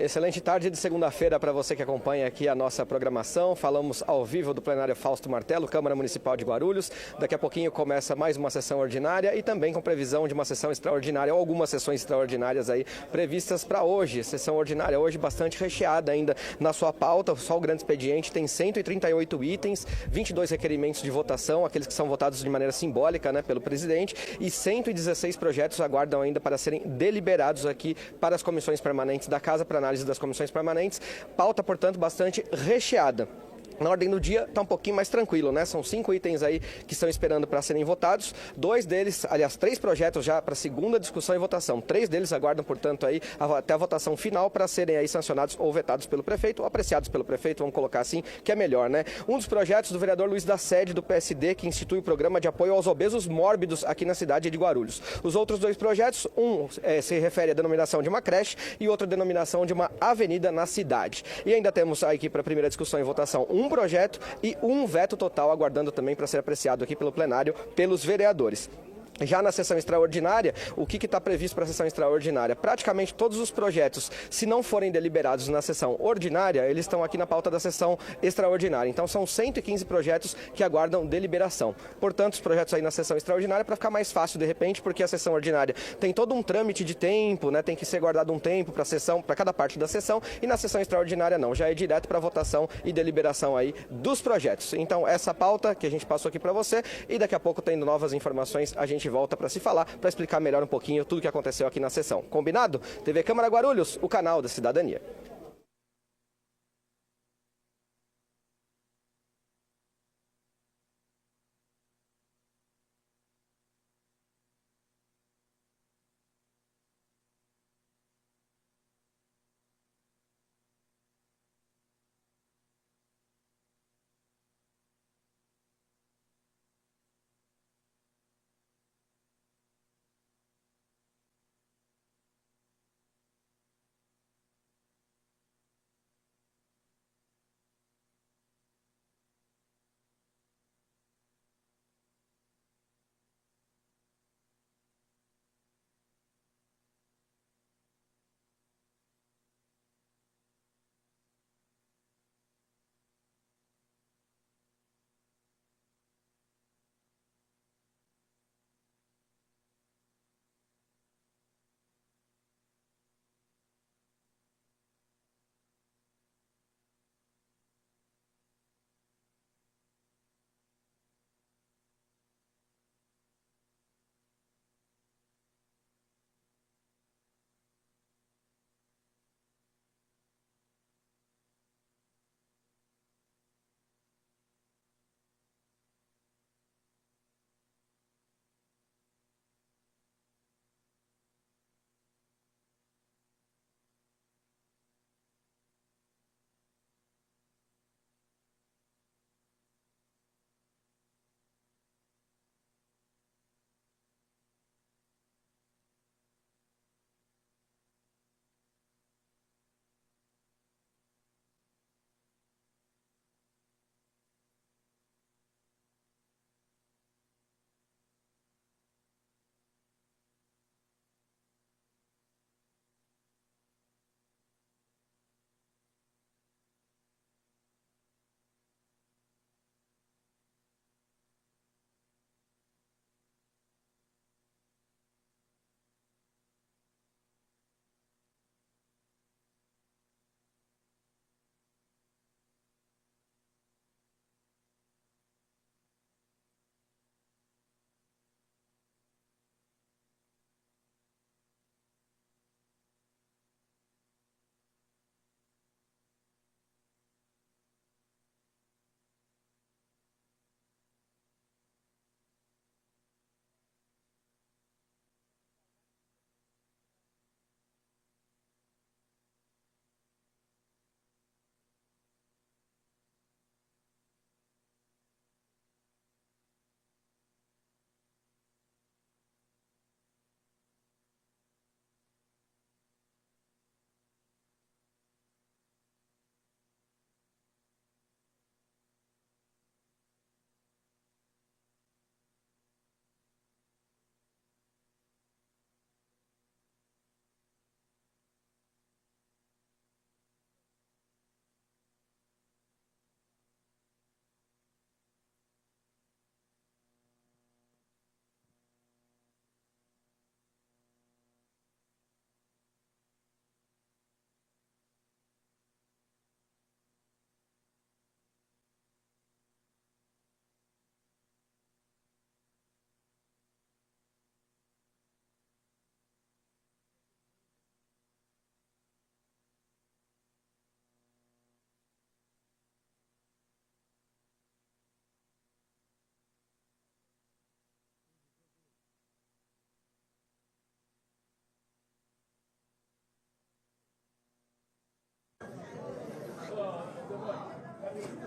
Excelente tarde de segunda-feira para você que acompanha aqui a nossa programação. Falamos ao vivo do plenário Fausto Martello, Câmara Municipal de Guarulhos. Daqui a pouquinho começa mais uma sessão ordinária e também com previsão de uma sessão extraordinária ou algumas sessões extraordinárias aí previstas para hoje. Sessão ordinária hoje bastante recheada ainda na sua pauta. Só o grande expediente tem 138 itens, 22 requerimentos de votação, aqueles que são votados de maneira simbólica, né, pelo presidente, e 116 projetos aguardam ainda para serem deliberados aqui para as comissões permanentes da Casa, para análise das comissões permanentes. Pauta, portanto, bastante recheada. Na ordem do dia está um pouquinho mais tranquilo, né? São 5 itens aí que estão esperando para serem votados. 2 deles, aliás, 3 projetos já para segunda discussão e votação. 3 deles aguardam, portanto, aí até a votação final para serem aí sancionados ou vetados pelo prefeito, ou apreciados pelo prefeito, vamos colocar assim, que é melhor, né? Um dos projetos do vereador Luiz da Sede, do PSD, que institui o programa de apoio aos obesos mórbidos aqui na cidade de Guarulhos. Os outros 2 projetos, um se refere à denominação de uma creche e outro à denominação de uma avenida na cidade. E ainda temos aqui para a primeira discussão e votação um projeto e um veto total aguardando também para ser apreciado aqui pelo plenário, pelos vereadores. Já na sessão extraordinária, o que está previsto para a sessão extraordinária? Praticamente todos os projetos, se não forem deliberados na sessão ordinária, eles estão aqui na pauta da sessão extraordinária. Então são 115 projetos que aguardam deliberação. Portanto, os projetos aí na sessão extraordinária para ficar mais fácil de repente, porque a sessão ordinária tem todo um trâmite de tempo, né? Tem que ser guardado um tempo para sessão, para cada parte da sessão, e na sessão extraordinária não, já é direto para votação e deliberação aí dos projetos. Então essa pauta que a gente passou aqui para você, e daqui a pouco, tendo novas informações, a gente volta para se falar, para explicar melhor um pouquinho tudo o que aconteceu aqui na sessão. Combinado? TV Câmara Guarulhos, o canal da cidadania.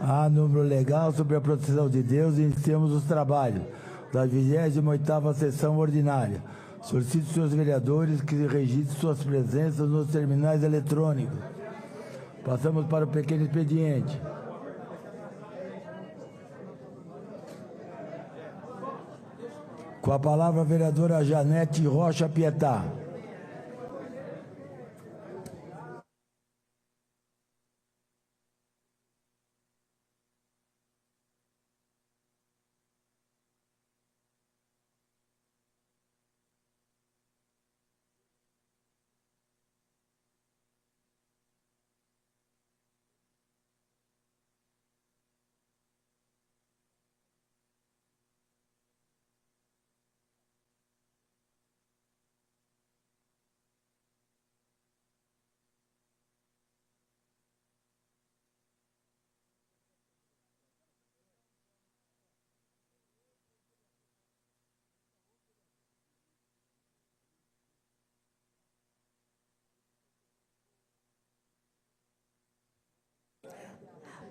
Há número legal sobre a proteção de Deus e iniciamos os trabalhos da 28ª sessão ordinária. Solicito aos senhores vereadores que registrem suas presenças nos terminais eletrônicos. Passamos para o pequeno expediente. Com a palavra a vereadora Janete Rocha Pietá.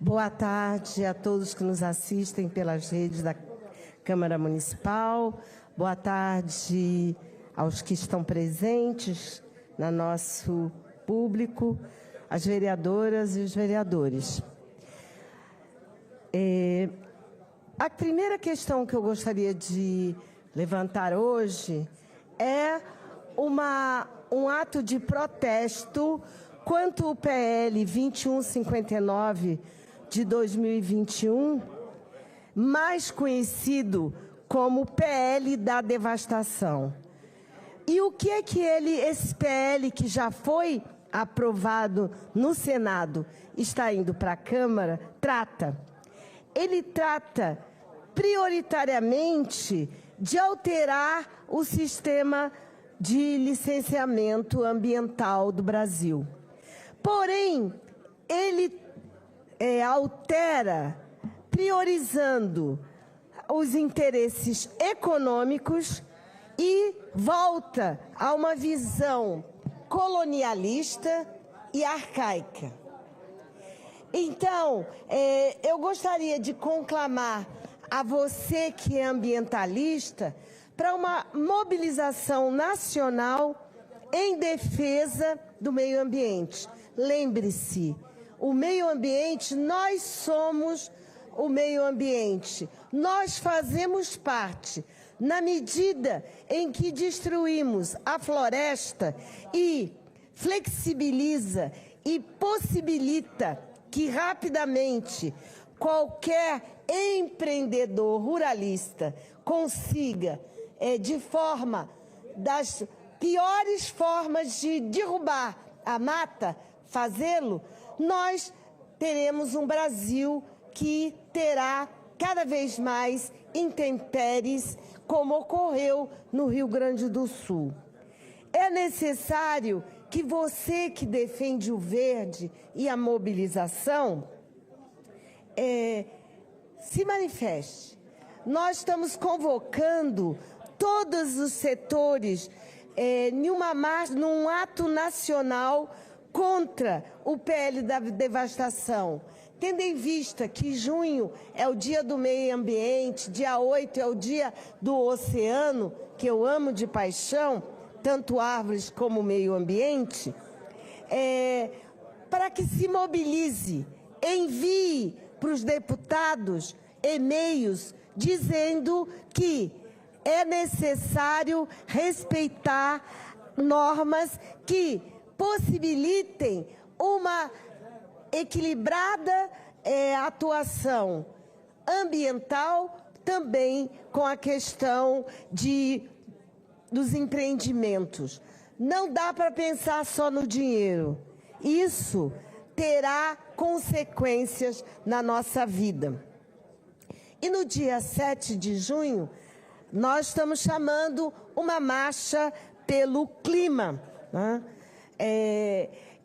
Boa tarde a todos que nos assistem pelas redes da Câmara Municipal. Boa tarde aos que estão presentes no nosso público, as vereadoras e os vereadores. A primeira questão que eu gostaria de levantar hoje é um ato de protesto quanto ao PL 2159 de 2021, mais conhecido como PL da devastação. E o que é que esse PL que já foi aprovado no Senado, está indo para a Câmara, trata? Ele trata prioritariamente de alterar o sistema de licenciamento ambiental do Brasil. Porém, ele altera priorizando os interesses econômicos e volta a uma visão colonialista e arcaica. Então, eu gostaria de conclamar a você que é ambientalista para uma mobilização nacional em defesa do meio ambiente. Lembre-se, o meio ambiente, nós somos o meio ambiente. Nós fazemos parte, na medida em que destruímos a floresta e flexibiliza e possibilita que rapidamente qualquer empreendedor ruralista consiga, de forma das piores formas de derrubar a mata, fazê-lo, nós teremos um Brasil que terá cada vez mais intempéries, como ocorreu no Rio Grande do Sul. É necessário que você que defende o verde e a mobilização se manifeste. Nós estamos convocando todos os setores num ato nacional contra o PL da devastação, tendo em vista que junho é o dia do meio ambiente, dia 8 é o dia do oceano, que eu amo de paixão, tanto árvores como meio ambiente, para que se mobilize, envie para os deputados e-mails dizendo que é necessário respeitar normas que possibilitem uma equilibrada atuação ambiental, também com a questão dos empreendimentos. Não dá para pensar só no dinheiro. Isso terá consequências na nossa vida. E no dia 7 de junho, nós estamos chamando uma marcha pelo clima, né?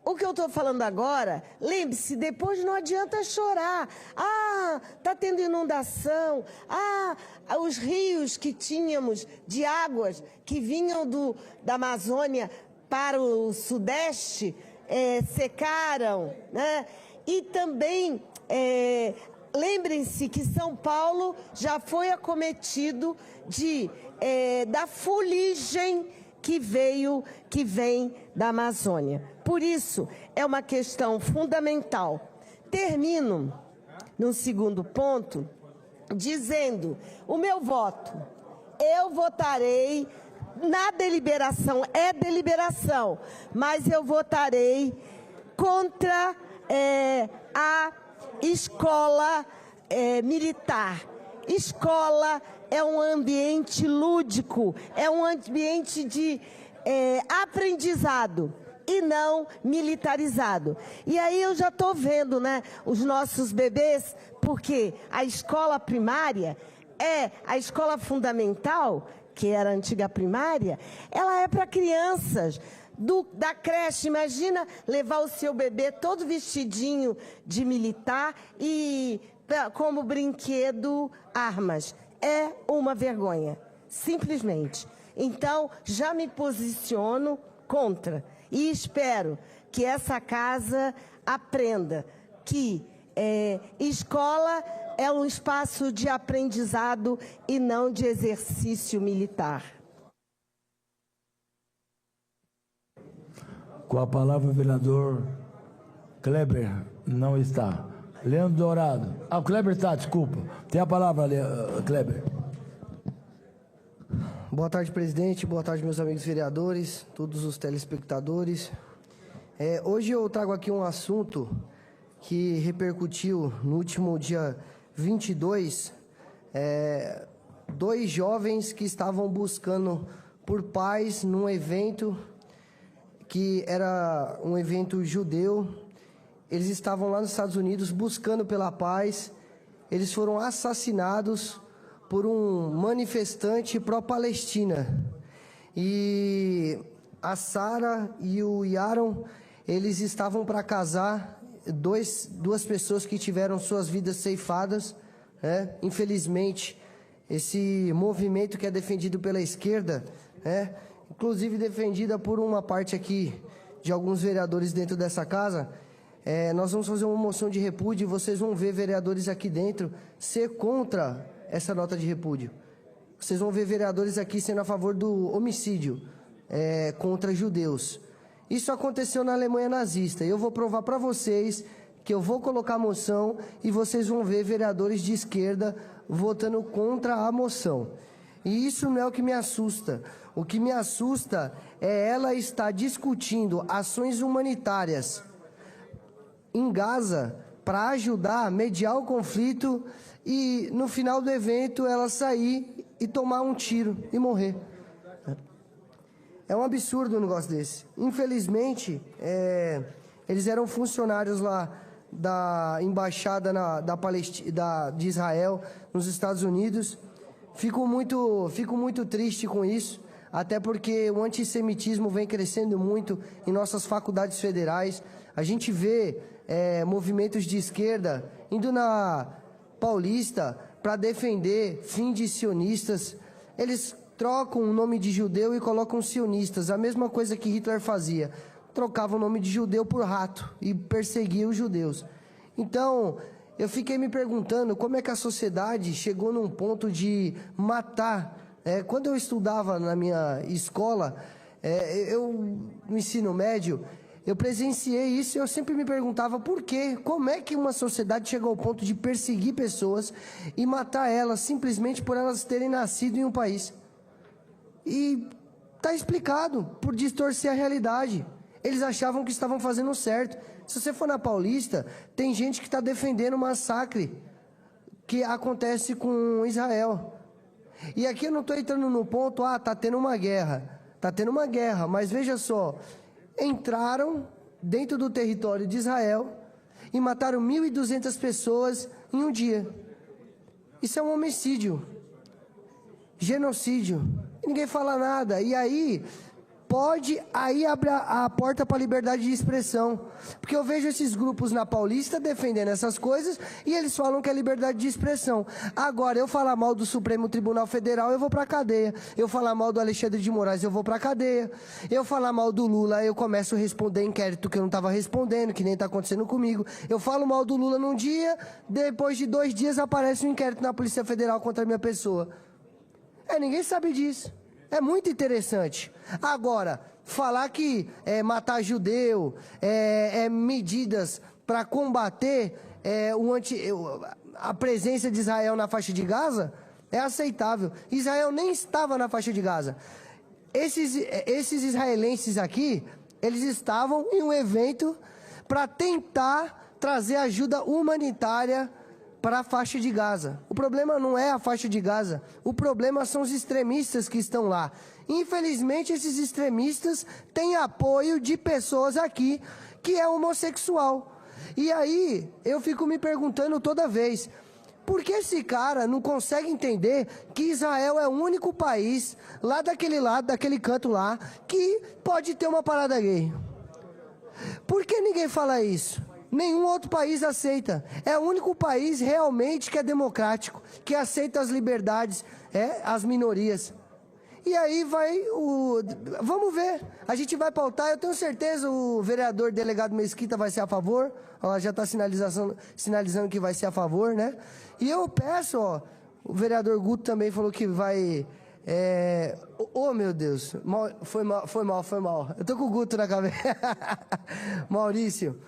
O que eu estou falando agora, lembre-se, depois não adianta chorar. Ah, está tendo inundação. Ah, os rios que tínhamos de águas que vinham da Amazônia para o Sudeste secaram, né? E também lembrem-se que São Paulo já foi acometido da fuligem que vem da Amazônia. Por isso, é uma questão fundamental. Termino no segundo ponto dizendo o meu voto. Eu votarei na deliberação, é deliberação, mas eu votarei contra a escola militar. Escola é um ambiente lúdico, é um ambiente de aprendizado e não militarizado. E aí eu já estou vendo, né, os nossos bebês, porque a escola primária a escola fundamental, que era a antiga primária, ela é para crianças da creche. Imagina levar o seu bebê todo vestidinho de militar e como brinquedo armas. É uma vergonha, simplesmente. Então, já me posiciono contra e espero que essa casa aprenda que escola é um espaço de aprendizado e não de exercício militar. Com a palavra o vereador Kleber, não está. Leandro Dourado. O Kleber está, desculpa. Tem a palavra, Kleber. Boa tarde, presidente. Boa tarde, meus amigos vereadores, todos os telespectadores. Hoje eu trago aqui um assunto que repercutiu no último dia 22. Dois jovens que estavam buscando por paz num evento que era um evento judeu. Eles estavam lá nos Estados Unidos buscando pela paz. Eles foram assassinados por um manifestante pró-Palestina. E a Sara e o Yaron, eles estavam para casar, duas pessoas que tiveram suas vidas ceifadas. Infelizmente, esse movimento que é defendido pela esquerda, inclusive defendida por uma parte aqui de alguns vereadores dentro dessa casa, nós vamos fazer uma moção de repúdio e vocês vão ver vereadores aqui dentro ser contra essa nota de repúdio. Vocês vão ver vereadores aqui sendo a favor do homicídio contra judeus. Isso aconteceu na Alemanha nazista. Eu vou provar para vocês que eu vou colocar a moção e vocês vão ver vereadores de esquerda votando contra a moção. E isso não é o que me assusta. O que me assusta é ela estar discutindo ações humanitárias em Gaza para ajudar a mediar o conflito e no final do evento ela sair e tomar um tiro e morrer. É um absurdo um negócio desse. Infelizmente, eles eram funcionários lá da embaixada de Israel nos Estados Unidos. Fico muito triste com isso, até porque o antissemitismo vem crescendo muito em nossas faculdades federais. A gente vê movimentos de esquerda indo na Paulista para defender fins de sionistas. Eles trocam o nome de judeu e colocam sionistas, a mesma coisa que Hitler fazia. Trocava o nome de judeu por rato e perseguia os judeus. Então, eu fiquei me perguntando como é que a sociedade chegou num ponto de matar. Quando eu estudava na minha escola, no ensino médio, eu presenciei isso e eu sempre me perguntava por quê? Como é que uma sociedade chegou ao ponto de perseguir pessoas e matar elas simplesmente por elas terem nascido em um país? E está explicado, por distorcer a realidade. Eles achavam que estavam fazendo certo. Se você for na Paulista, tem gente que está defendendo o massacre que acontece com Israel. E aqui eu não estou entrando no ponto, está tendo uma guerra. Está tendo uma guerra, mas veja só, entraram dentro do território de Israel e mataram 1.200 pessoas em um dia. Isso é um homicídio, genocídio. E ninguém fala nada. E aí, pode, aí abre a porta para a liberdade de expressão. Porque eu vejo esses grupos na Paulista defendendo essas coisas e eles falam que é liberdade de expressão. Agora, eu falar mal do Supremo Tribunal Federal, eu vou para a cadeia. Eu falar mal do Alexandre de Moraes, eu vou para a cadeia. Eu falar mal do Lula, eu começo a responder inquérito que eu não estava respondendo, que nem está acontecendo comigo. Eu falo mal do Lula num dia, depois de 2 dias aparece um inquérito na Polícia Federal contra a minha pessoa. Ninguém sabe disso. É muito interessante. Agora, falar que matar judeu, medidas para combater a presença de Israel na faixa de Gaza, é aceitável. Israel nem estava na faixa de Gaza. Esses israelenses aqui, eles estavam em um evento para tentar trazer ajuda humanitária para a faixa de Gaza. O problema não é a faixa de Gaza, o problema são os extremistas que estão lá. Infelizmente, esses extremistas têm apoio de pessoas aqui que é homossexual. E aí, eu fico me perguntando toda vez, por que esse cara não consegue entender que Israel é o único país, lá daquele lado, daquele canto lá, que pode ter uma parada gay? Por que ninguém fala isso? Nenhum outro país aceita. É o único país realmente que é democrático, que aceita as liberdades, as minorias. E aí vamos ver. A gente vai pautar, eu tenho certeza o vereador delegado Mesquita vai ser a favor. Ela já está sinalizando que vai ser a favor, né? E eu peço, o vereador Guto também falou que vai... Oh, meu Deus, foi mal. Eu tô com o Guto na cabeça. Maurício...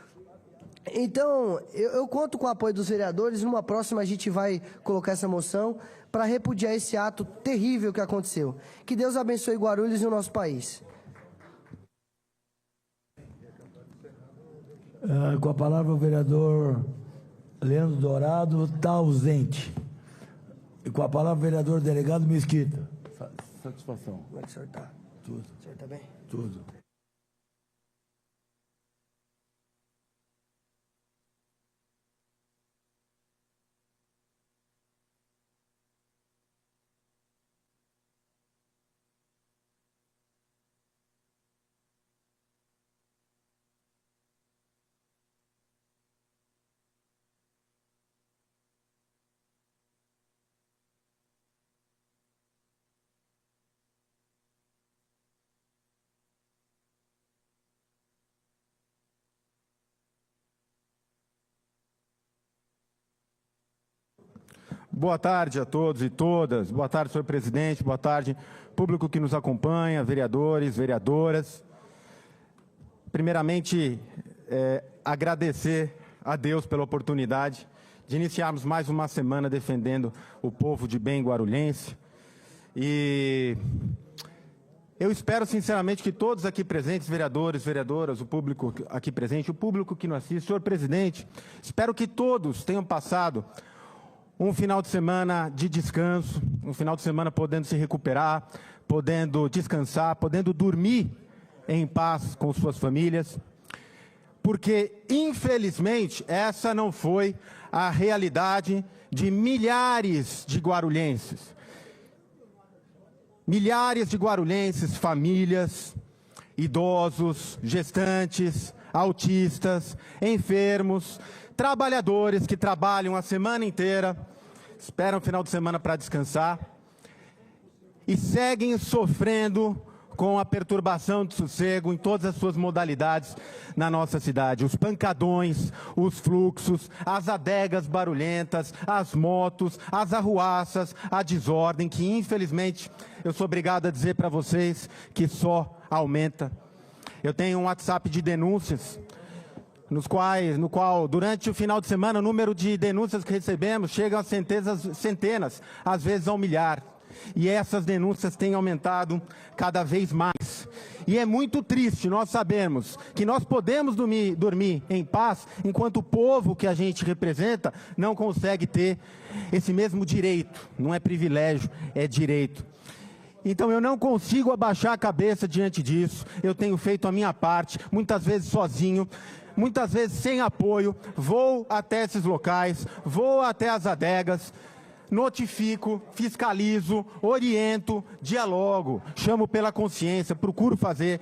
Então, eu conto com o apoio dos vereadores. Numa próxima a gente vai colocar essa moção para repudiar esse ato terrível que aconteceu. Que Deus abençoe Guarulhos e o nosso país. Com a palavra o vereador Leandro Dourado, está ausente. E com a palavra o vereador delegado Mesquita. Satisfação. Como é que o senhor está? Tudo. O senhor está bem? Tudo. Boa tarde a todos e todas. Boa tarde, senhor presidente. Boa tarde, público que nos acompanha, vereadores, vereadoras. Primeiramente, agradecer a Deus pela oportunidade de iniciarmos mais uma semana defendendo o povo de bem guarulhense. E eu espero, sinceramente, que todos aqui presentes, vereadores, vereadoras, o público aqui presente, o público que nos assiste, senhor presidente, espero que todos tenham passado um final de semana de descanso, um final de semana podendo se recuperar, podendo descansar, podendo dormir em paz com suas famílias, porque, infelizmente, essa não foi a realidade de milhares de guarulhenses. Milhares de guarulhenses, famílias, idosos, gestantes, autistas, enfermos, trabalhadores que trabalham a semana inteira, esperam o final de semana para descansar e seguem sofrendo com a perturbação de sossego em todas as suas modalidades na nossa cidade. Os pancadões, os fluxos, as adegas barulhentas, as motos, as arruaças, a desordem, que infelizmente eu sou obrigado a dizer para vocês que só aumenta. Eu tenho um WhatsApp de denúncias, no qual, durante o final de semana, o número de denúncias que recebemos chega a centenas, às vezes a 1 milhar. E essas denúncias têm aumentado cada vez mais. E é muito triste nós sabermos que nós podemos dormir em paz, enquanto o povo que a gente representa não consegue ter esse mesmo direito. Não é privilégio, é direito. Então eu não consigo abaixar a cabeça diante disso. Eu tenho feito a minha parte, muitas vezes sozinho, muitas vezes sem apoio, vou até esses locais, vou até as adegas, notifico, fiscalizo, oriento, dialogo, chamo pela consciência, procuro fazer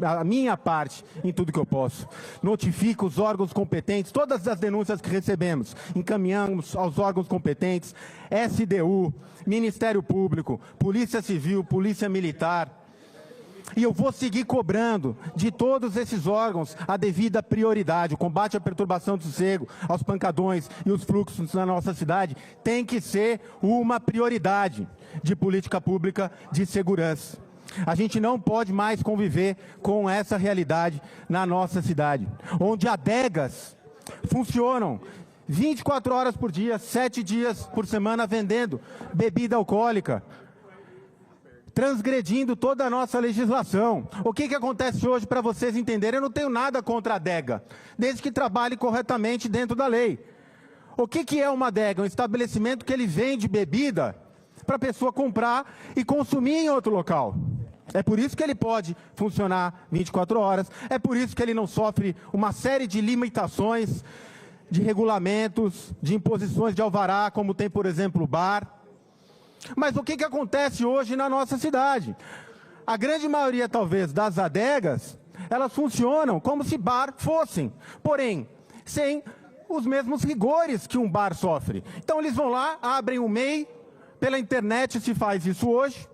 a minha parte em tudo que eu posso. Notifico os órgãos competentes, todas as denúncias que recebemos, encaminhamos aos órgãos competentes, SDU, Ministério Público, Polícia Civil, Polícia Militar. E eu vou seguir cobrando de todos esses órgãos a devida prioridade. O combate à perturbação do sossego, aos pancadões e os fluxos na nossa cidade tem que ser uma prioridade de política pública de segurança. A gente não pode mais conviver com essa realidade na nossa cidade, onde adegas funcionam 24 horas por dia, 7 dias por semana vendendo bebida alcoólica, transgredindo toda a nossa legislação. O que acontece hoje, para vocês entenderem? Eu não tenho nada contra a adega, desde que trabalhe corretamente dentro da lei. O que é uma adega? Um estabelecimento que ele vende bebida para a pessoa comprar e consumir em outro local. É por isso que ele pode funcionar 24 horas, é por isso que ele não sofre uma série de limitações, de regulamentos, de imposições de alvará, como tem, por exemplo, o bar. Mas o que acontece hoje na nossa cidade? A grande maioria, talvez, das adegas, elas funcionam como se bar fossem, porém, sem os mesmos rigores que um bar sofre. Então eles vão lá, abrem o MEI, pela internet se faz isso hoje,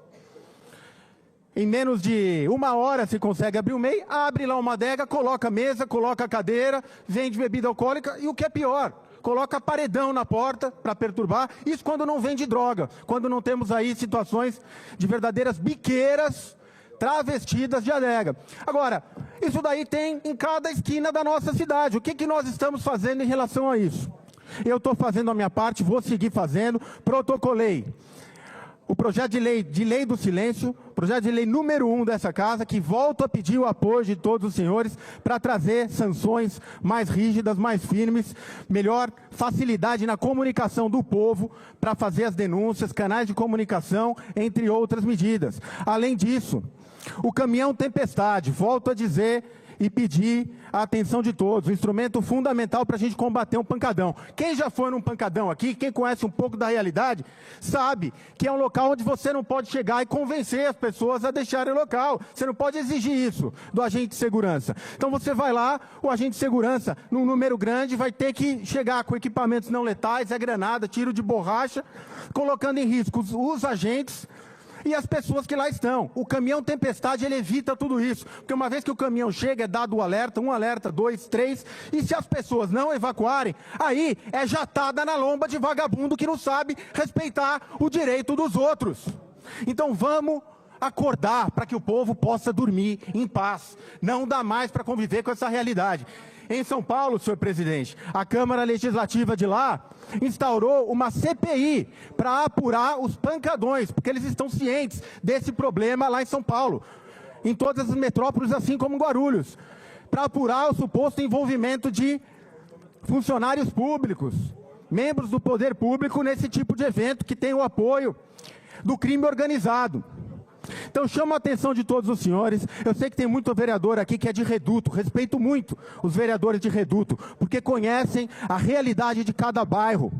em menos de 1 hora se consegue abrir o MEI, abre lá uma adega, coloca mesa, coloca cadeira, vende bebida alcoólica e o que é pior, coloca paredão na porta para perturbar, isso quando não vende droga, quando não temos aí situações de verdadeiras biqueiras travestidas de adega. Agora, isso daí tem em cada esquina da nossa cidade. O que nós estamos fazendo em relação a isso? Eu estou fazendo a minha parte, vou seguir fazendo, protocolei o projeto de lei do silêncio, projeto de lei número 1 dessa casa, que volto a pedir o apoio de todos os senhores para trazer sanções mais rígidas, mais firmes, melhor facilidade na comunicação do povo para fazer as denúncias, canais de comunicação, entre outras medidas. Além disso, o caminhão tempestade, volto a dizer e pedir a atenção de todos, um instrumento fundamental para a gente combater um pancadão. Quem já foi num pancadão aqui, quem conhece um pouco da realidade, sabe que é um local onde você não pode chegar e convencer as pessoas a deixarem o local. Você não pode exigir isso do agente de segurança. Então você vai lá, o agente de segurança, num número grande, vai ter que chegar com equipamentos não letais, granada, tiro de borracha, colocando em risco os agentes e as pessoas que lá estão. O caminhão tempestade, ele evita tudo isso, porque uma vez que o caminhão chega, é dado o alerta, 1 alerta, 2, 3, e se as pessoas não evacuarem, aí é jatada na lomba de vagabundo que não sabe respeitar o direito dos outros. Então vamos acordar para que o povo possa dormir em paz. Não dá mais para conviver com essa realidade. Em São Paulo, senhor presidente, a Câmara Legislativa de lá instaurou uma CPI para apurar os pancadões, porque eles estão cientes desse problema lá em São Paulo, em todas as metrópoles, assim como Guarulhos, para apurar o suposto envolvimento de funcionários públicos, membros do poder público nesse tipo de evento que tem o apoio do crime organizado. Então chamo a atenção de todos os senhores. Eu sei que tem muito vereador aqui que é de Reduto, respeito muito os vereadores de Reduto, porque conhecem a realidade de cada bairro.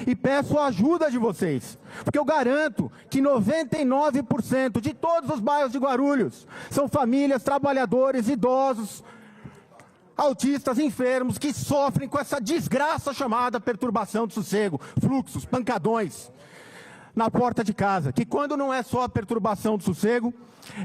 E peço a ajuda de vocês, porque eu garanto que 99% de todos os bairros de Guarulhos são famílias, trabalhadores, idosos, autistas, enfermos, que sofrem com essa desgraça chamada perturbação do sossego, fluxos, pancadões na porta de casa, que quando não é só a perturbação do sossego,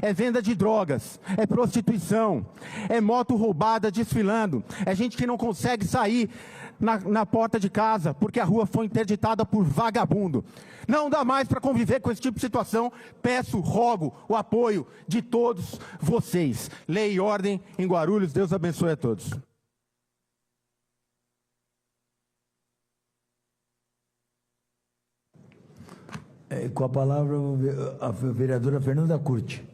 é venda de drogas, é prostituição, é moto roubada desfilando, é gente que não consegue sair na porta de casa porque a rua foi interditada por vagabundo. Não dá mais para conviver com esse tipo de situação. Peço, rogo o apoio de todos vocês. Lei e ordem em Guarulhos. Deus abençoe a todos. Com a palavra, a vereadora Fernanda Curti.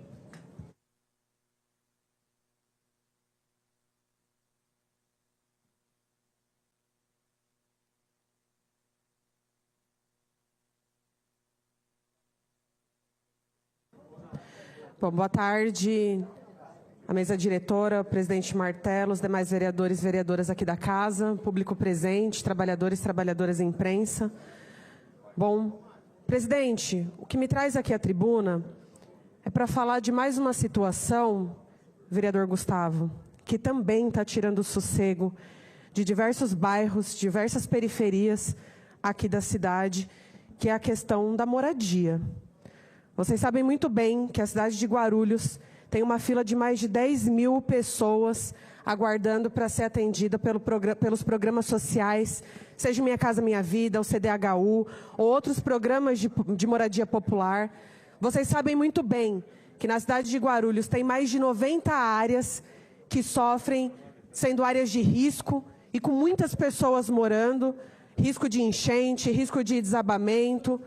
Bom, boa tarde, a mesa diretora, o presidente Martelo, os demais vereadores e vereadoras aqui da casa, público presente, trabalhadores e trabalhadoras da imprensa. Bom, presidente, o que me traz aqui à tribuna é para falar de mais uma situação, vereador Gustavo, que também está tirando o sossego de diversos bairros, diversas periferias aqui da cidade, que é a questão da moradia. Vocês sabem muito bem que a cidade de Guarulhos tem uma fila de mais de 10 mil pessoas aguardando para ser atendida pelos programas sociais, seja Minha Casa Minha Vida, o CDHU, ou outros programas de moradia popular. Vocês sabem muito bem que na cidade de Guarulhos tem mais de 90 áreas que sofrem, sendo áreas de risco, e com muitas pessoas morando, risco de enchente, risco de desabamento.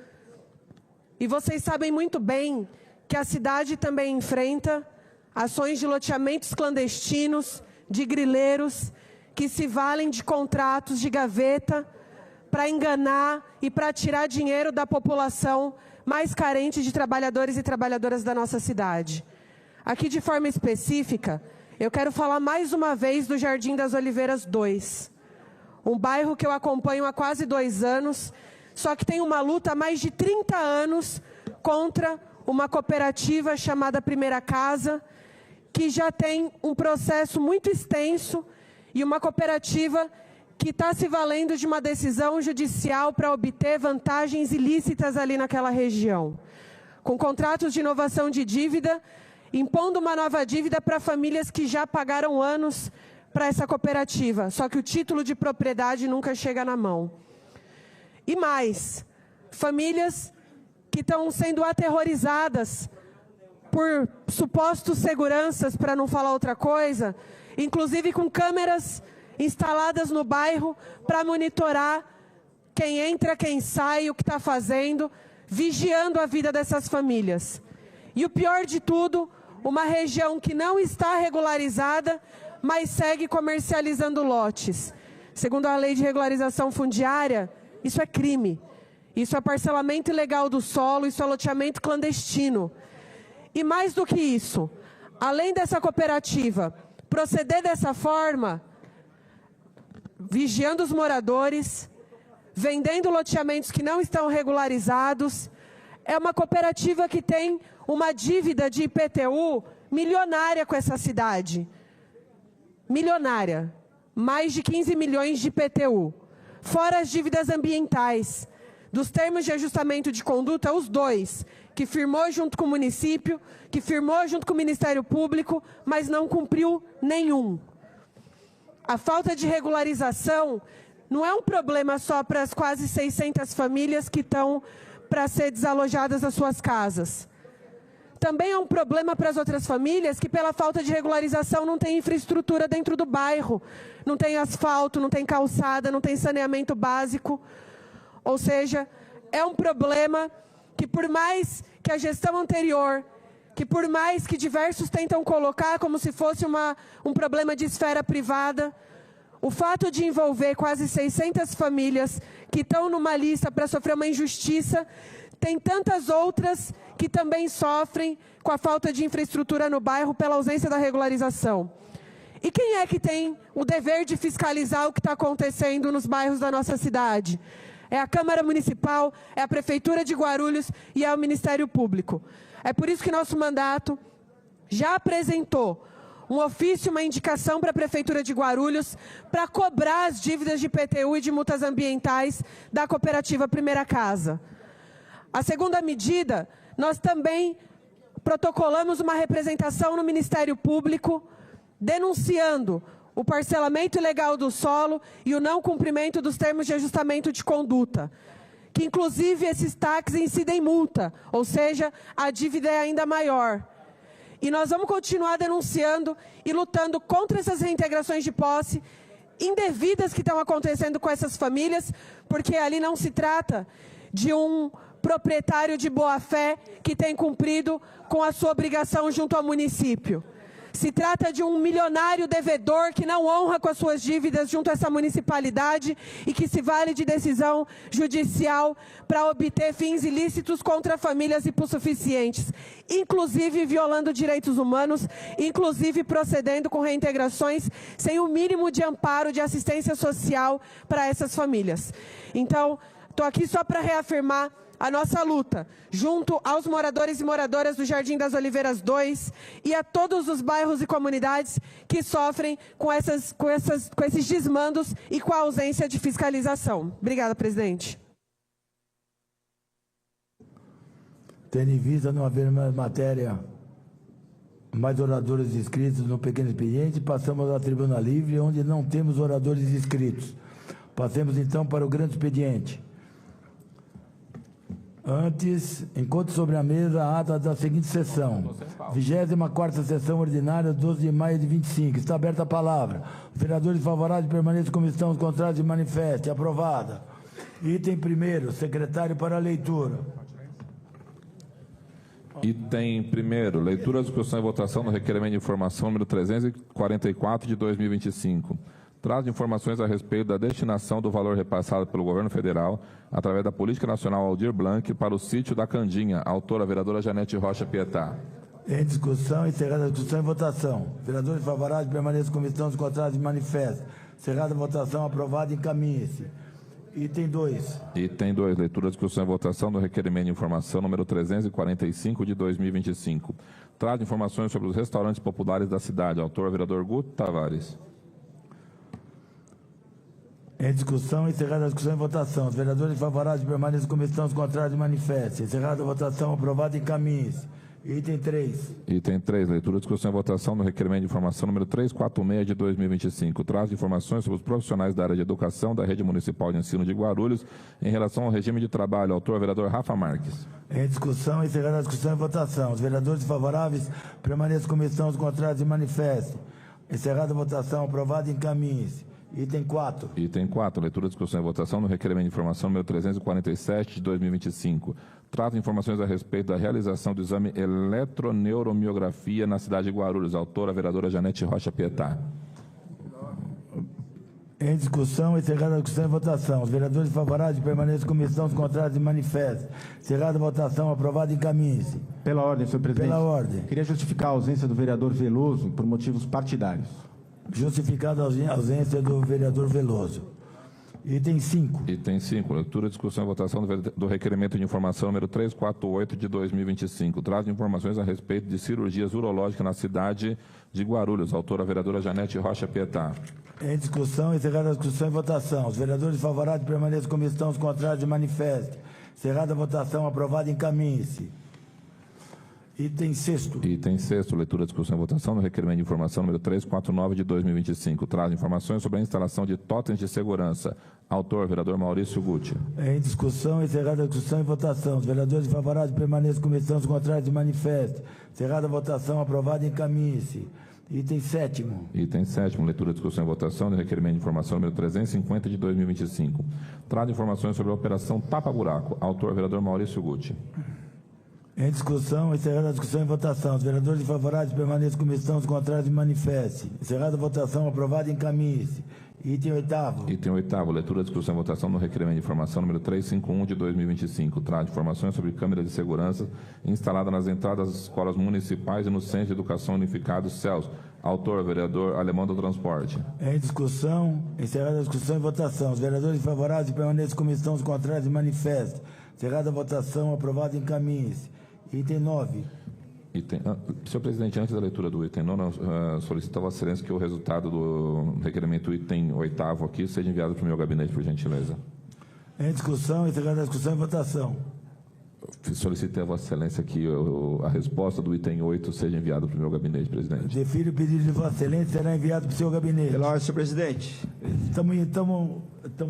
E vocês sabem muito bem que a cidade também enfrenta ações de loteamentos clandestinos, de grileiros, que se valem de contratos de gaveta para enganar e para tirar dinheiro da população mais carente de trabalhadores e trabalhadoras da nossa cidade. Aqui, de forma específica, eu quero falar mais uma vez do Jardim das Oliveiras 2, um bairro que eu acompanho há quase 2 anos, só que tem uma luta há mais de 30 anos contra uma cooperativa chamada Primeira Casa, que já tem um processo muito extenso e uma cooperativa que está se valendo de uma decisão judicial para obter vantagens ilícitas ali naquela região, com contratos de inovação de dívida, impondo uma nova dívida para famílias que já pagaram anos para essa cooperativa, só que o título de propriedade nunca chega na mão. E mais, famílias que estão sendo aterrorizadas por supostos seguranças, para não falar outra coisa, inclusive com câmeras instaladas no bairro para monitorar quem entra, quem sai, o que está fazendo, vigiando a vida dessas famílias. E o pior de tudo, uma região que não está regularizada, mas segue comercializando lotes. Segundo a lei de regularização fundiária, isso é crime. Isso é parcelamento ilegal do solo, isso é loteamento clandestino. E mais do que isso, além dessa cooperativa proceder dessa forma, vigiando os moradores, vendendo loteamentos que não estão regularizados, é uma cooperativa que tem uma dívida de IPTU milionária com essa cidade. Milionária. Mais de 15 milhões de IPTU. Fora as dívidas ambientais. Dos termos de ajustamento de conduta, os dois, que firmou junto com o município, que firmou junto com o Ministério Público, mas não cumpriu nenhum. A falta de regularização não é um problema só para as quase 600 famílias que estão para ser desalojadas das suas casas. Também é um problema para as outras famílias que, pela falta de regularização, não tem infraestrutura dentro do bairro. Não tem asfalto, não tem calçada, não tem saneamento básico. Ou seja, é um problema que, por mais que a gestão anterior, que por mais que diversos tentam colocar como se fosse um problema de esfera privada, o fato de envolver quase 600 famílias que estão numa lista para sofrer uma injustiça, tem tantas outras que também sofrem com a falta de infraestrutura no bairro pela ausência da regularização. E quem é que tem o dever de fiscalizar o que está acontecendo nos bairros da nossa cidade? É a Câmara Municipal, é a Prefeitura de Guarulhos e é o Ministério Público. É por isso que nosso mandato já apresentou um ofício, uma indicação para a Prefeitura de Guarulhos para cobrar as dívidas de IPTU e de multas ambientais da cooperativa Primeira Casa. A segunda medida, nós também protocolamos uma representação no Ministério Público denunciando o parcelamento ilegal do solo e o não cumprimento dos termos de ajustamento de conduta, que inclusive esses taxas incidem multa, ou seja, a dívida é ainda maior. E nós vamos continuar denunciando e lutando contra essas reintegrações de posse indevidas que estão acontecendo com essas famílias, porque ali não se trata de um proprietário de boa-fé que tem cumprido com a sua obrigação junto ao município. Se trata de um milionário devedor que não honra com as suas dívidas junto a essa municipalidade e que se vale de decisão judicial para obter fins ilícitos contra famílias hipossuficientes, inclusive violando direitos humanos, inclusive procedendo com reintegrações sem o mínimo de amparo de assistência social para essas famílias. Então, Estou aqui só para reafirmar a nossa luta, junto aos moradores e moradoras do Jardim das Oliveiras 2 e a todos os bairros e comunidades que sofrem com esses desmandos e com a ausência de fiscalização. Obrigada, presidente. Tendo em vista não haver mais matéria, mais oradores inscritos no pequeno expediente, passamos à tribuna livre, onde não temos oradores inscritos. Passemos então para o grande expediente. Antes, encontro sobre a mesa a ata da seguinte sessão. 24ª sessão ordinária, 12 de maio de 25. Está aberta a palavra. Os vereadores favoráveis permaneçam como estão, os contrários se manifestem. Aprovada. Item 1º, secretário para a leitura. Item 1º, leitura, discussão e votação do requerimento de informação número 344 de 2025. Traz informações a respeito da destinação do valor repassado pelo governo federal através da Política Nacional Aldir Blanc para o sítio da Candinha. Autora, vereadora Janete Rocha Pietá. Em discussão, encerrada a discussão e votação. Vereadores favoráveis permaneçam como estão, os contrários se manifestem. Encerrada a votação, aprovado, encaminhe-se. Item 2. Item 2, leitura, discussão e votação do requerimento de informação número 345 de 2025. Traz informações sobre os restaurantes populares da cidade. Autor, vereador Guto Tavares. Em discussão, encerrada a discussão e votação. Os vereadores favoráveis permaneçam como estão, os contrários manifestem. Encerrada a votação, aprovado, encaminhe-se. Item 3. Item 3, leitura, discussão e votação do requerimento de informação número 346 de 2025. Traz informações sobre os profissionais da área de educação da Rede Municipal de Ensino de Guarulhos em relação ao regime de trabalho. Autor, vereador Rafa Marques. Em discussão, encerrada a discussão e votação. Os vereadores favoráveis permaneçam como estão, os contrários se manifestem. Encerrada a votação, aprovado, encaminhe-se. Item 4. Item 4, leitura, discussão e votação do requerimento de informação número 347 de 2025. Trata informações a respeito da realização do exame eletroneuromiografia na cidade de Guarulhos. Autora, vereadora Janete Rocha Pietá. Em discussão, encerrada a discussão e votação. Os vereadores favoráveis permaneçam como estão, os contrários se manifestem. Encerrada a votação, aprovado, encaminhe-se. Pela ordem, senhor presidente. Pela ordem. Queria justificar a ausência do vereador Veloso por motivos partidários. Justificada a ausência do vereador Veloso. Item 5. Item 5, leitura, discussão e votação do requerimento de informação número 348 de 2025. Traz informações a respeito de cirurgias urológicas na cidade de Guarulhos. Autora, vereadora Janete Rocha Pietá. Em discussão, encerrada a discussão e votação. Os vereadores favoráveis permaneçam como estão, os contrários se manifestem. Encerrada a votação, aprovado, encaminhe-se. Item 6º. Item 6º, leitura, discussão e votação do requerimento de informação número 349 de 2025. Traz informações sobre a instalação de totens de segurança. Autor, vereador Maurício Guti. Em discussão, encerrada a discussão e votação. Os vereadores favoráveis permaneçam como estão, os contrários se manifestem. Encerrada a votação, aprovado, encaminhe-se. Item 7º. Item 7º, leitura, discussão e votação do requerimento de informação número 350 de 2025. Traz informações sobre a operação Tapa Buraco. Autor, vereador Maurício Guti. Em discussão, encerrada a discussão e votação. Os vereadores favoráveis permaneçam como estão, os contrários se manifestem. Encerrada a votação, aprovado, encaminhe-se. Item 8º. Item 8º, leitura, discussão e votação no requerimento de informação número 351 de 2025. Traz informações sobre câmeras de segurança instalada nas entradas das escolas municipais e no Centro de Educação Unificado CELS. Autor, vereador Alemão do Transporte. Em discussão, encerrada a discussão e votação. Os vereadores favoráveis permaneçam como estão, os contrários se manifestem. Encerrada a votação, aprovado, encaminhe-se. Item 9. Senhor presidente, antes da leitura do item 9, solicito a Vossa Excelência que o resultado do requerimento item 8º aqui seja enviado para o meu gabinete, por gentileza. Em discussão, encerrada a discussão e votação. Solicito a Vossa Excelência que a resposta do item 8 seja enviada para o meu gabinete, presidente. Defiro o pedido de Vossa Excelência, será enviado para o seu gabinete. Pela ordem, senhor presidente. Estamos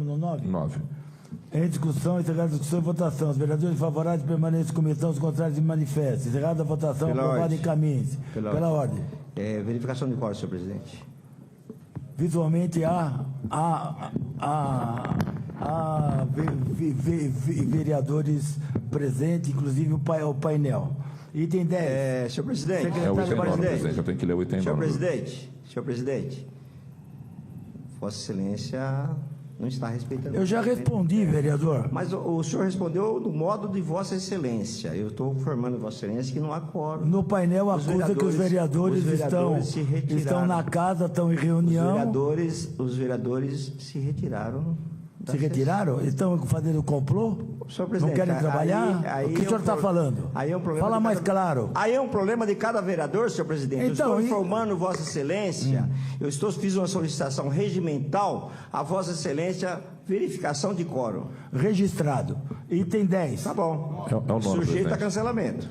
no 9? 9. Em discussão, encerrada a discussão e votação. Os vereadores favoráveis permanecem como estão, os contrários se manifestem. Encerrada a votação, aprovado, encaminhe-se. Pela ordem. Verificação de quórum, senhor presidente. Visualmente há vereadores presentes, inclusive o painel. Item 10. Senhor presidente. É o item 9, presidente. Eu tenho que ler o item 9. Senhor presidente. Vossa Excelência não está respeitando. Eu já respondi, vereador. Mas o senhor respondeu no modo de Vossa Excelência. Eu estou informando Vossa Excelência que não há quórum. No painel acusa que os vereadores estão na casa, estão em reunião. Os vereadores se retiraram Se retiraram? Estão fazendo complô? Senhor presidente, não querem trabalhar? aí o que o senhor está falando? Aí é um problema. Fala mais claro. Aí é um problema de cada vereador, senhor presidente. Então, eu estou informando Vossa Excelência, fiz uma solicitação regimental a Vossa Excelência, verificação de quórum. Registrado. Item 10. Tá bom. É o nome, Sujeito presidente. a cancelamento.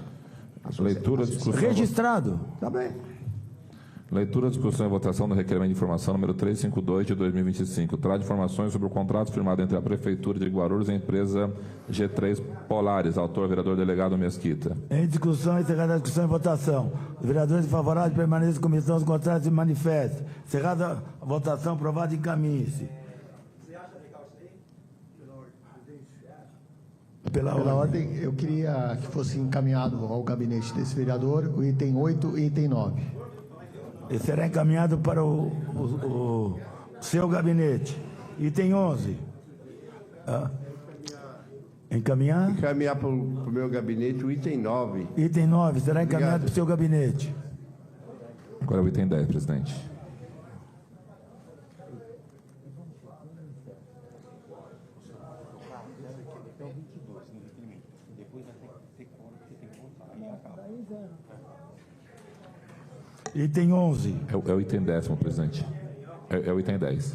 Leitura, discussão. Registrado. Tá bem. Leitura, discussão e votação do requerimento de informação número 352 de 2025. Traz informações sobre o contrato firmado entre a Prefeitura de Guarulhos e a empresa G3 Polares. Autor, vereador delegado Mesquita. Em discussão, encerrada a discussão e votação. Os vereadores favoráveis permaneçam em comissão, os contrários se manifestem. Encerrada a votação, aprovado, encaminhe-se. Pela ordem, eu queria que fosse encaminhado ao gabinete desse vereador o item 8 e item 9. Ele será encaminhado para o seu gabinete. Item 11. Encaminhar? Encaminhar para o meu gabinete o item 9. Item 9 será encaminhado Obrigado. para o seu gabinete. Agora é o item 10, presidente. Item 11. É o item 10º, presidente. É o item 10.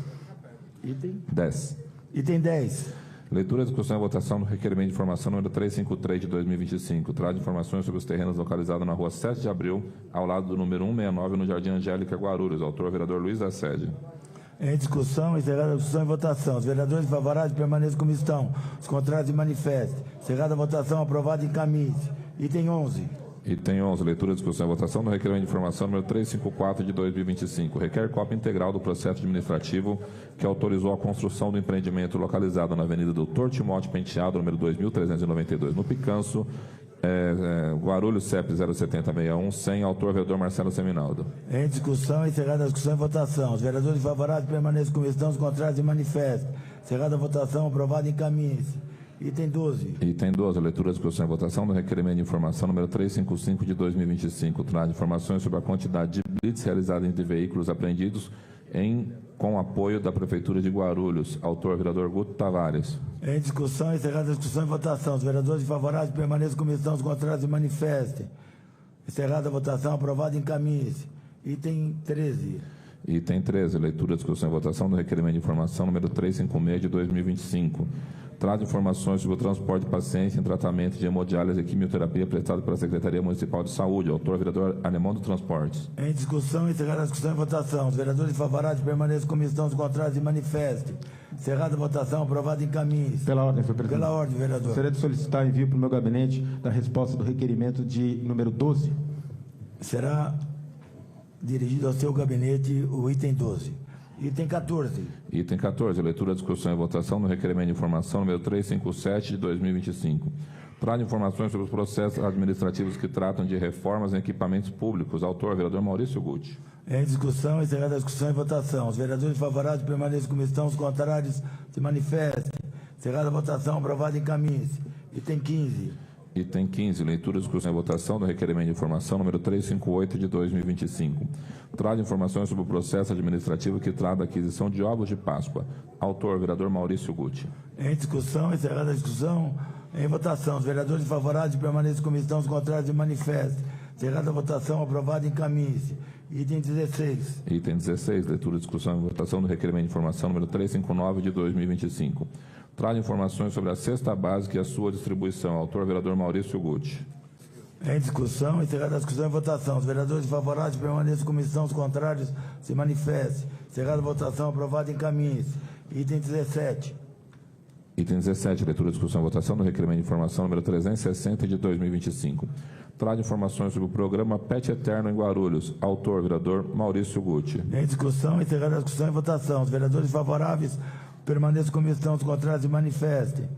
Item? 10. Item 10. Leitura, discussão e votação do requerimento de informação número 353 de 2025. Traz informações sobre os terrenos localizados na rua 7 de abril, ao lado do número 169, no Jardim Angélica, Guarulhos. Autor, vereador Luiz da Sede. Em discussão, encerrada a discussão e votação. Os vereadores favoráveis permaneçam como estão. Os contrários se manifestem. Encerrada a votação, aprovado, encaminhe-se. Item 11. Item 11, leitura, discussão e votação do requerimento de informação número 354 de 2025. Requer cópia integral do processo administrativo que autorizou a construção do empreendimento localizado na Avenida Doutor Timóteo Penteado, número 2392, no Picanço, Guarulhos, CEP 07061, sem autor, vereador Marcelo Seminaldo. Em discussão, encerrada a discussão e votação. Os vereadores favoráveis permaneçam como estão, os contrários se manifestem. Encerrada a votação, aprovado, encaminhe-se. Item 12. Item 12, leitura, discussão e votação do requerimento de informação número 355 de 2025. Traz informações sobre a quantidade de blitz realizada entre veículos apreendidos com apoio da Prefeitura de Guarulhos. Autor, vereador Guto Tavares. Em discussão, encerrada a discussão e votação. Os vereadores favoráveis permaneçam como estão, os contrários se manifestem. Encerrada a votação, aprovado, encaminhe-se. Item 13. Item 13, leitura, discussão e votação do requerimento de informação número 356 de 2025. Traz informações sobre o transporte de pacientes em tratamento de hemodiálise e quimioterapia prestado pela Secretaria Municipal de Saúde. Autor, vereador Alemão do Transportes. Em discussão, encerrada a discussão e votação. Os vereadores favoráveis permaneçam como estão, os contrários se manifestem. Encerrada a votação, aprovado, encaminhe-se. Pela ordem, senhor presidente. Pela ordem, vereador. Gostaria de solicitar envio para o meu gabinete da resposta do requerimento de número 12. Será dirigido ao seu gabinete o item 12. Item 14. Item 14, leitura, discussão e votação do requerimento de informação número 357 de 2025. Traz informações sobre os processos administrativos que tratam de reformas em equipamentos públicos. Autor, vereador Maurício Gucci. Em discussão, encerrada a discussão e votação. Os vereadores favoráveis permaneçam como estão, os contrários se manifestem. Encerrada a votação, aprovado, encaminhe-se. Item 15. Item 15, leitura, discussão e votação do requerimento de informação número 358 de 2025. Traz informações sobre o processo administrativo que trata da aquisição de ovos de Páscoa. Autor, vereador Maurício Gucci. Em discussão, encerrada a discussão, em votação. Os vereadores favoráveis permaneçam como estão, os contrários se manifestem. Encerrada a votação, aprovado, encaminhe-se. Item 16. Item 16, leitura, discussão e votação do requerimento de informação número 359 de 2025. Traz informações sobre a cesta básica e a sua distribuição. Autor, vereador Maurício Gucci. Em discussão, encerrada a discussão e votação. Os vereadores favoráveis permaneçam como estão, os contrários se manifestem. Encerrada a votação, aprovado, encaminhe-se. Item 17. Item 17, leitura, discussão e votação do requerimento de informação número 360 de 2025. Traz informações sobre o programa PET Eterno em Guarulhos. Autor, vereador Maurício Gucci. Em discussão, encerrada a discussão e votação. Os vereadores favoráveis permaneçam como estão, os contrários se manifestem.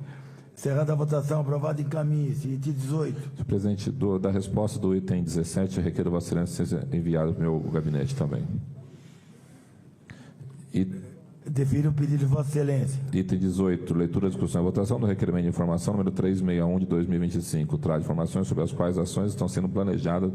Encerrada a votação, aprovado, encaminhe-se. Item 18. Senhor presidente, da resposta do item 17, requer Vossa Excelência seja enviado para o meu gabinete também. Defiro o pedido de Vossa Excelência. Item 18, leitura, discussão e votação do requerimento de informação número 361 de 2025. Traz informações sobre as quais ações estão sendo planejadas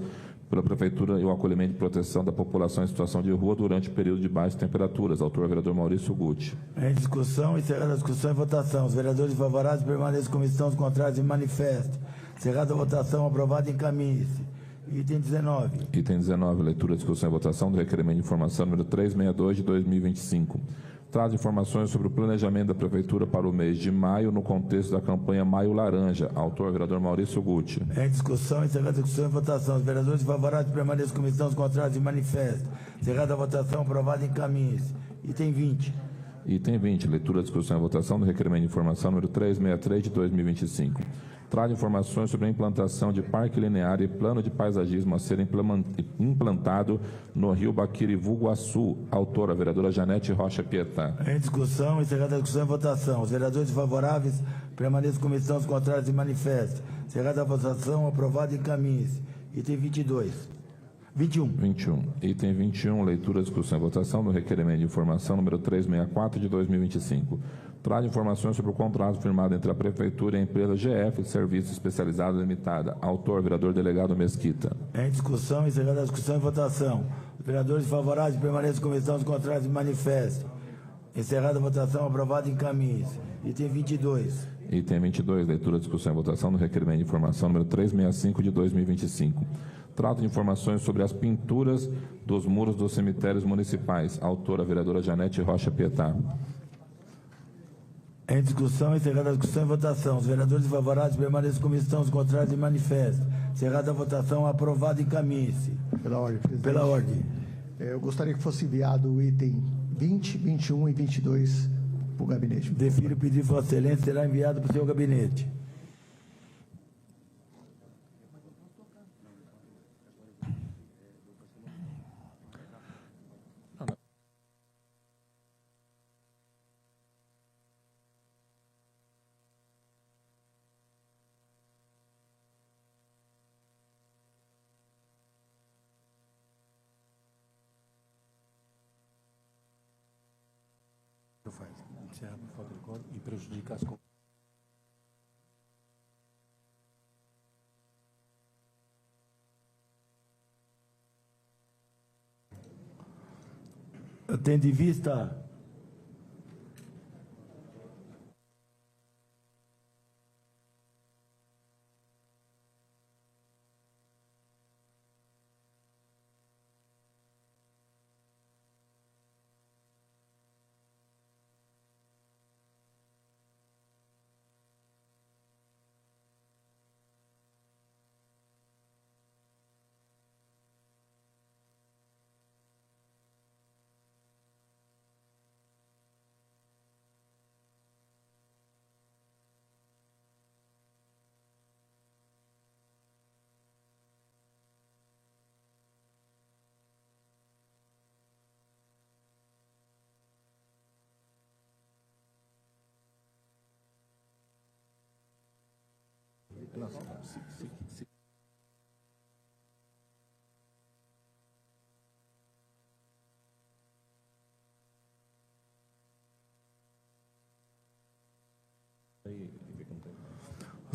pela Prefeitura e o acolhimento e proteção da população em situação de rua durante o período de baixas temperaturas. Autor, vereador Maurício Gucci. Em discussão, encerrada a discussão e votação. Os vereadores favoráveis permaneçam como estão, os contrários e manifestem. Encerrada a votação, aprovado, encaminhe-se. Item 19. Item 19, leitura, discussão e votação do requerimento de informação número 362 de 2025. Traz informações sobre o planejamento da Prefeitura para o mês de maio no contexto da campanha Maio Laranja. Autor, vereador Maurício Gucci. Em discussão, encerrada a discussão e votação. Os vereadores favoráveis permaneçam como estão, os contrários e manifestem. Encerrada a votação, aprovado, encaminhe-se. Item 20. Item 20, leitura, discussão e votação do requerimento de informação número 363 de 2025. Traz informações sobre a implantação de parque linear e plano de paisagismo a ser implantado no Rio Baquirivuguaçu. Autora, vereadora Janete Rocha Pietá. Em discussão, encerrada a discussão e votação. Os vereadores favoráveis permaneçam como estão, os contrários e manifestem. Encerrada a votação, aprovado, encaminhe-se. Item 21. Item 21, leitura, discussão e votação do requerimento de informação número 364 de 2025. Traz informações sobre o contrato firmado entre a Prefeitura e a empresa GF Serviços Especializados Limitada. Autor, vereador delegado Mesquita. Em discussão, encerrada a discussão e votação. Os vereadores favoráveis permaneçam como estão, os contrários e manifestem. Encerrada a votação, aprovado, encaminhe-se. Item 22. Item 22, leitura, discussão e votação do requerimento de informação número 365 de 2025. Trata de informações sobre as pinturas dos muros dos cemitérios municipais. Autora, vereadora Janete Rocha Pietá. Em discussão, encerrada a discussão e votação. Os vereadores favoráveis permaneçam como estão, os contrários e manifestem. Encerrada a votação, aprovado, encaminhe-se. Pela ordem, presidente. Pela ordem. Eu gostaria que fosse enviado o item 20, 21 e 22 para o gabinete. Defiro o pedido de Vossa Excelência, será enviado para o seu gabinete. E prejudica as Tendo em vista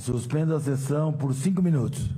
suspenda a sessão por 5 minutos.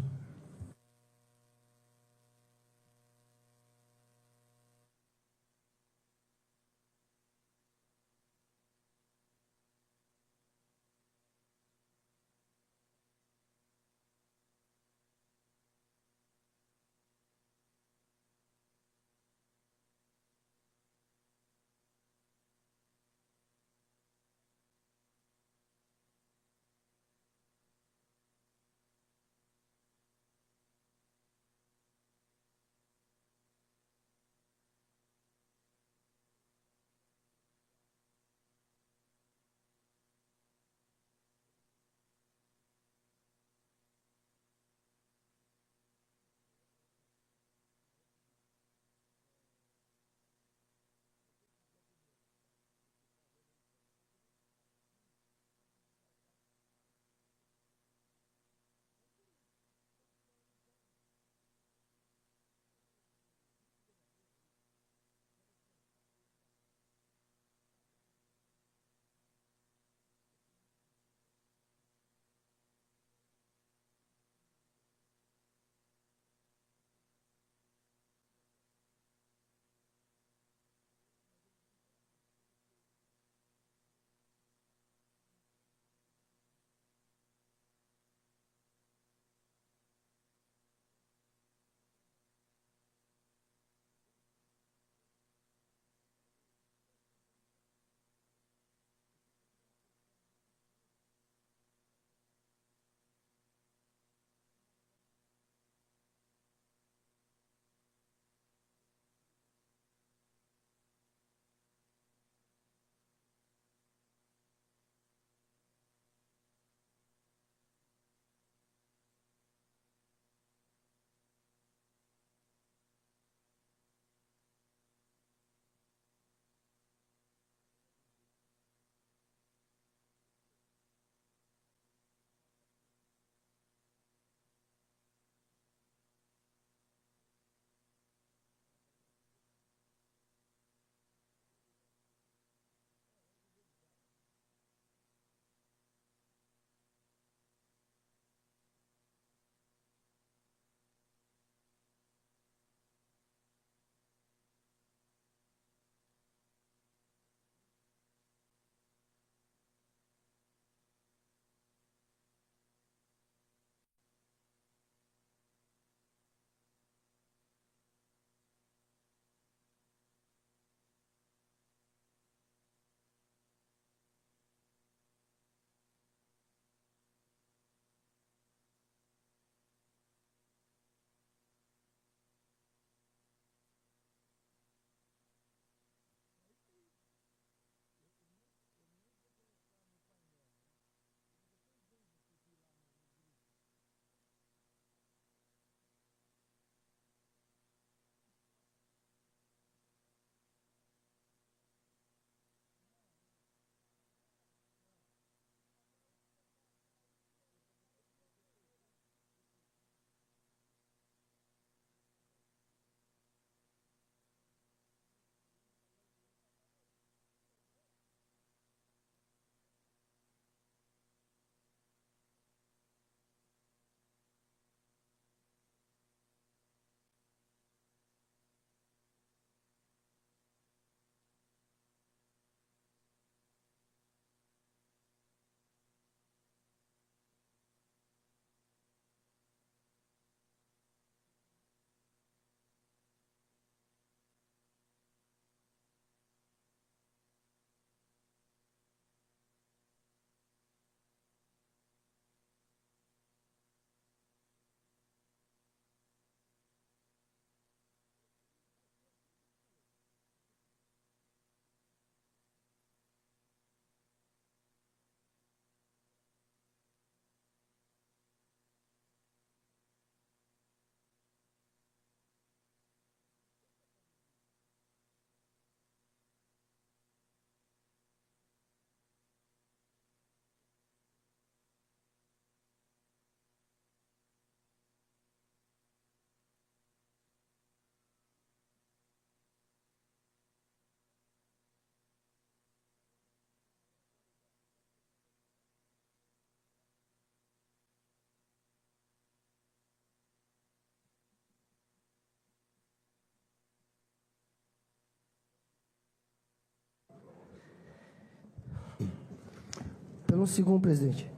Espera um segundo, presidente.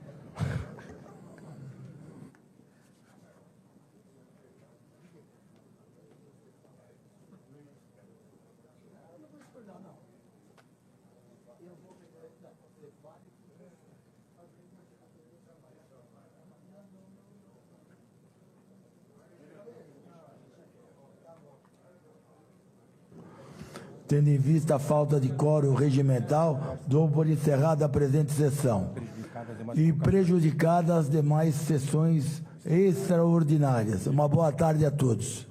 Tendo em vista a falta de quórum regimental, dou por encerrada a presente sessão e prejudicadas as demais sessões extraordinárias. Uma boa tarde a todos.